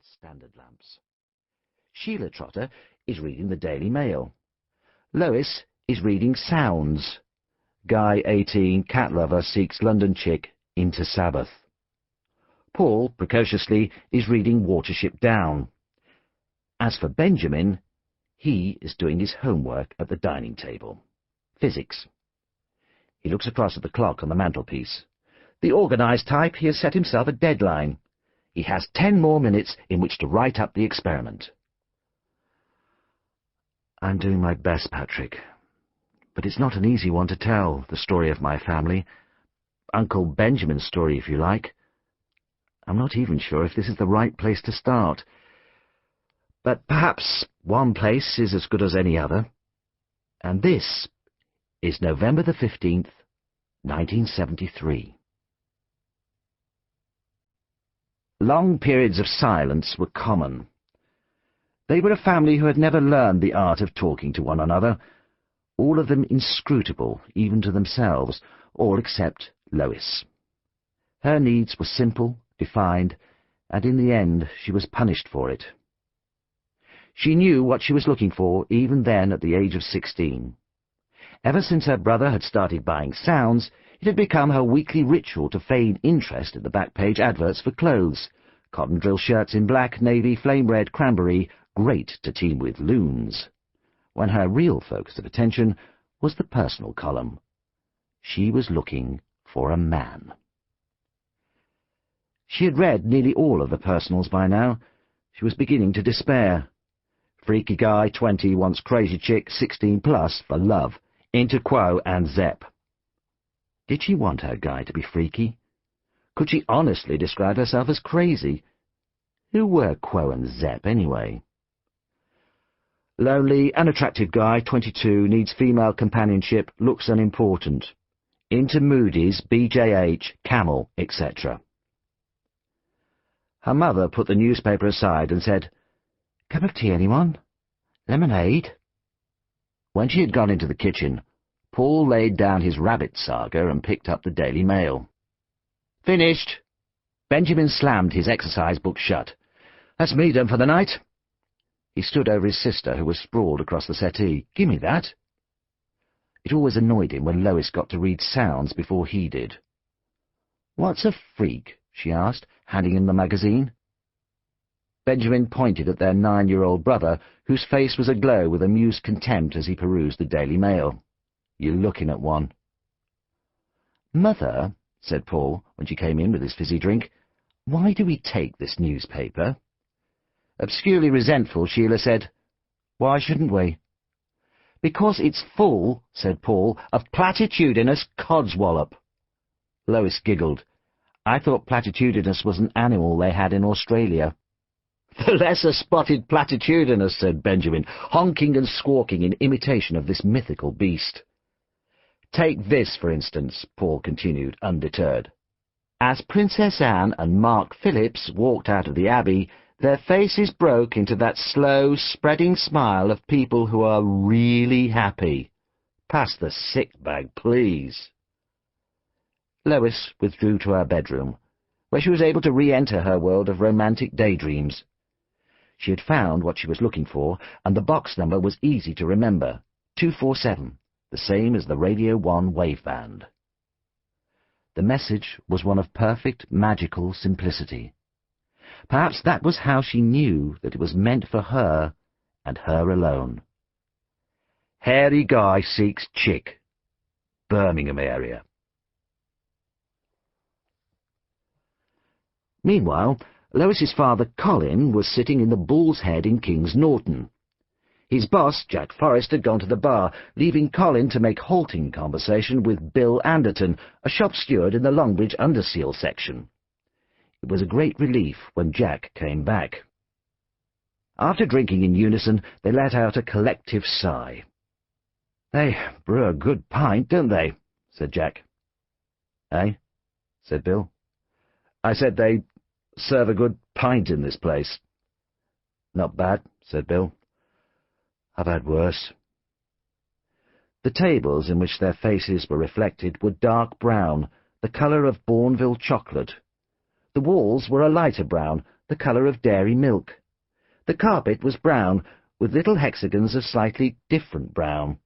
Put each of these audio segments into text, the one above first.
standard lamps. Sheila Trotter is reading the Daily Mail. Lois is reading Sounds. Guy, 18, cat lover, seeks London chick into Sabbath. Paul, precociously, is reading Watership Down. As for Benjamin, he is doing his homework at the dining table. Physics. He looks across at the clock on the mantelpiece. The organised type, he has set himself a deadline. He has 10 more minutes in which to write up the experiment. I'm doing my best, Patrick. But it's not an easy one to tell, the story of my family. Uncle Benjamin's story, if you like. I'm not even sure if this is the right place to start. But perhaps one place is as good as any other. And this is November the 15th, 1973. Long periods of silence were common. They were a family who had never learned the art of talking to one another, all of them inscrutable, even to themselves, all except Lois. Her needs were simple, defined, and in the end she was punished for it. She knew what she was looking for, even then at the age of 16. Ever since her brother had started buying Sounds, it had become her weekly ritual to feign interest in the back-page adverts for clothes. Cotton drill shirts in black, navy, flame red, cranberry, great to team with loons. When her real focus of attention was the personal column. She was looking for a man. She had read nearly all of the personals by now. She was beginning to despair. Freaky guy, 20, wants crazy chick, 16 plus, for love, into Quo and Zepp. Did she want her guy to be freaky? Could she honestly describe herself as crazy? Who were Quo and Zepp, anyway? Lonely, unattractive guy, 22, needs female companionship, looks unimportant. Into Moody's, BJH, Camel, etc. Her mother put the newspaper aside and said, "Cup of tea, anyone? Lemonade?" When she had gone into the kitchen, Paul laid down his rabbit saga and picked up the Daily Mail. "Finished." Benjamin slammed his exercise book shut. "That's me done for the night." He stood over his sister, who was sprawled across the settee. "Give me that." It always annoyed him when Lois got to read Sounds before he did. "What's a freak?" she asked, handing him the magazine. Benjamin pointed at their 9-year-old brother, whose face was aglow with amused contempt as he perused the Daily Mail. "You're looking at one." "Mother," said Paul, when she came in with his fizzy drink, "why do we take this newspaper?" Obscurely resentful, Sheila said, "Why shouldn't we?" "Because it's full," said Paul, "of platitudinous codswallop." Lois giggled. "I thought platitudinous was an animal they had in Australia." "The lesser-spotted platitudinous," said Benjamin, honking and squawking in imitation of this mythical beast. "Take this, for instance," Paul continued, undeterred. "As Princess Anne and Mark Phillips walked out of the Abbey, their faces broke into that slow, spreading smile of people who are really happy. Pass the sick bag, please." Lois withdrew to her bedroom, where she was able to re-enter her world of romantic daydreams. She had found what she was looking for, and the box number was easy to remember, 247, the same as the Radio 1 waveband. The message was one of perfect, magical simplicity. Perhaps that was how she knew that it was meant for her, and her alone. "Hairy guy seeks chick. Birmingham area." Meanwhile, Lois's father, Colin, was sitting in the Bull's Head in King's Norton. His boss, Jack Forrest, had gone to the bar, leaving Colin to make halting conversation with Bill Anderton, a shop steward in the Longbridge Underseal section. It was a great relief when Jack came back. After drinking in unison, they let out a collective sigh. "They brew a good pint, don't they?" said Jack. "Eh?" said Bill. "I said they serve a good pint in this place." "Not bad," said Bill. "I've had worse." The tables in which their faces were reflected were dark brown, the colour of Bourneville chocolate. The walls were a lighter brown, the colour of dairy milk. The carpet was brown, with little hexagons of slightly different brown.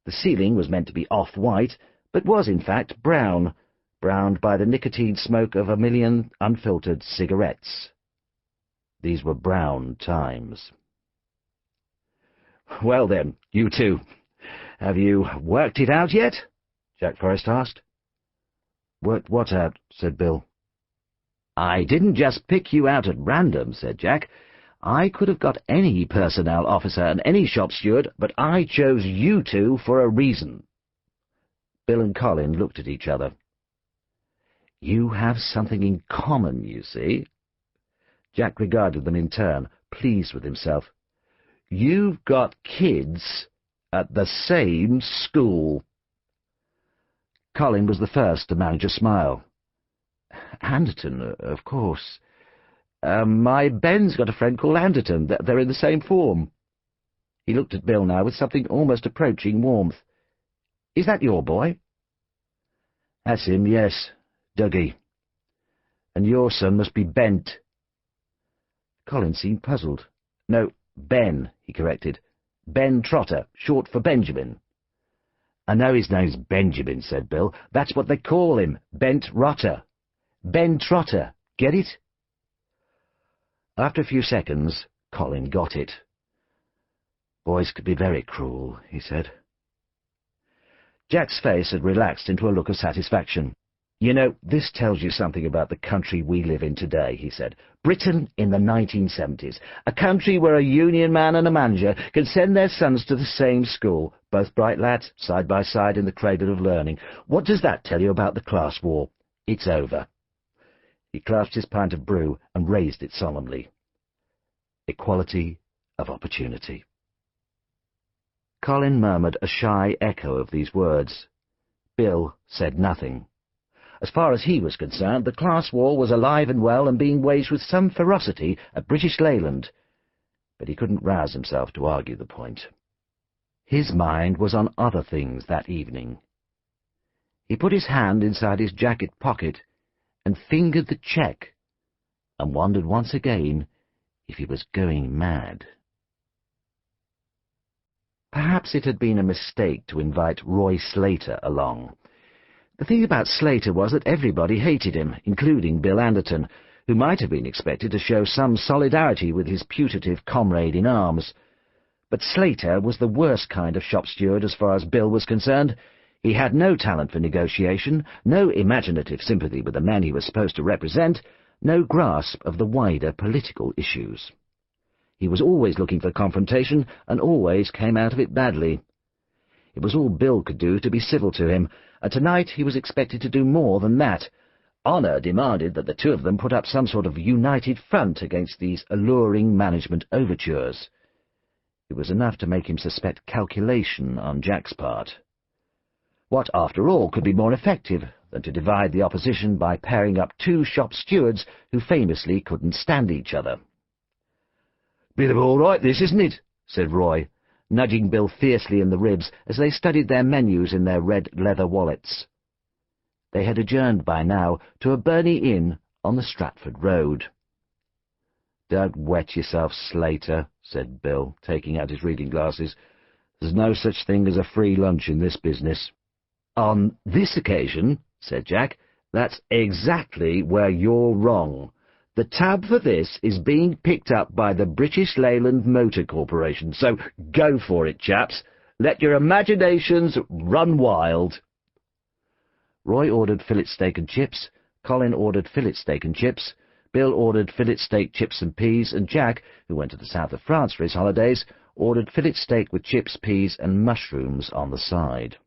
The ceiling was meant to be off-white, but was in fact brown, browned by the nicotine smoke of 1,000,000 unfiltered cigarettes. These were brown times. "Well then, you two, have you worked it out yet?" Jack Forrest asked. "Worked what out?" said Bill. "I didn't just pick you out at random," said Jack. "I could have got any personnel officer and any shop steward, but I chose you two for a reason." Bill and Colin looked at each other. "You have something in common, you see." Jack regarded them in turn, pleased with himself. "You've got kids at the same school." Colin was the first to manage a smile. "Anderton, of course. My Ben's got a friend called Anderton. They're in the same form." He looked at Bill now with something almost approaching warmth. "Is that your boy?" "That's him, yes. Dougie. And your son must be Bent." Colin seemed puzzled. "No, Ben," he corrected. "Ben Trotter, short for Benjamin." "I know his name's Benjamin," said Bill. "That's what they call him, Bent Rotter. Ben Trotter, get it?" After a few seconds, Colin got it. "Boys could be very cruel," he said. Jack's face had relaxed into a look of satisfaction. "You know, this tells you something about the country we live in today," he said. "Britain in the 1970s, a country where a union man and a manager can send their sons to the same school, both bright lads, side by side in the cradle of learning. What does that tell you about the class war? It's over." He clasped his pint of brew and raised it solemnly. Equality of opportunity. Colin murmured a shy echo of these words. Bill said nothing. As far as he was concerned, the class war was alive and well and being waged with some ferocity at British Leyland, but he couldn't rouse himself to argue the point. His mind was on other things that evening. He put his hand inside his jacket pocket and fingered the cheque, and wondered once again if he was going mad. Perhaps it had been a mistake to invite Roy Slater along. The thing about Slater was that everybody hated him, including Bill Anderton, who might have been expected to show some solidarity with his putative comrade-in-arms. But Slater was the worst kind of shop steward as far as Bill was concerned. He had no talent for negotiation, no imaginative sympathy with the men he was supposed to represent, no grasp of the wider political issues. He was always looking for confrontation, and always came out of it badly. It was all Bill could do to be civil to him, and tonight he was expected to do more than that. Honour demanded that the two of them put up some sort of united front against these alluring management overtures. It was enough to make him suspect calculation on Jack's part. What, after all, could be more effective than to divide the opposition by pairing up two shop stewards who famously couldn't stand each other? "Bit of all right, this, isn't it?" said Roy, nudging Bill fiercely in the ribs as they studied their menus in their red leather wallets. They had adjourned by now to a Burney Inn on the Stratford Road. "Don't wet yourself, Slater," said Bill, taking out his reading glasses. "There's no such thing as a free lunch in this business." "On this occasion," said Jack, "that's exactly where you're wrong. The tab for this is being picked up by the British Leyland Motor Corporation, so go for it, chaps. Let your imaginations run wild." Roy ordered fillet steak and chips, Colin ordered fillet steak and chips, Bill ordered fillet steak, chips and peas, and Jack, who went to the south of France for his holidays, ordered fillet steak with chips, peas, and mushrooms on the side.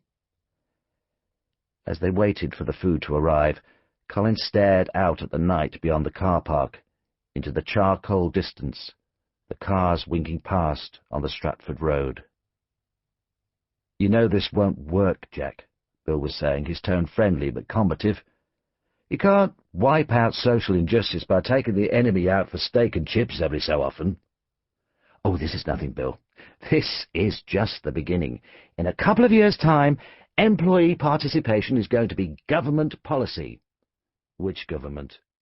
As they waited for the food to arrive, Colin stared out at the night beyond the car park, into the charcoal distance, the cars winking past on the Stratford Road. "You know this won't work, Jack," Bill was saying, his tone friendly but combative. "You can't wipe out social injustice by taking the enemy out for steak and chips every so often." "Oh, this is nothing, Bill. This is just the beginning. In a couple of years' time, employee participation is going to be government policy." "Which government?"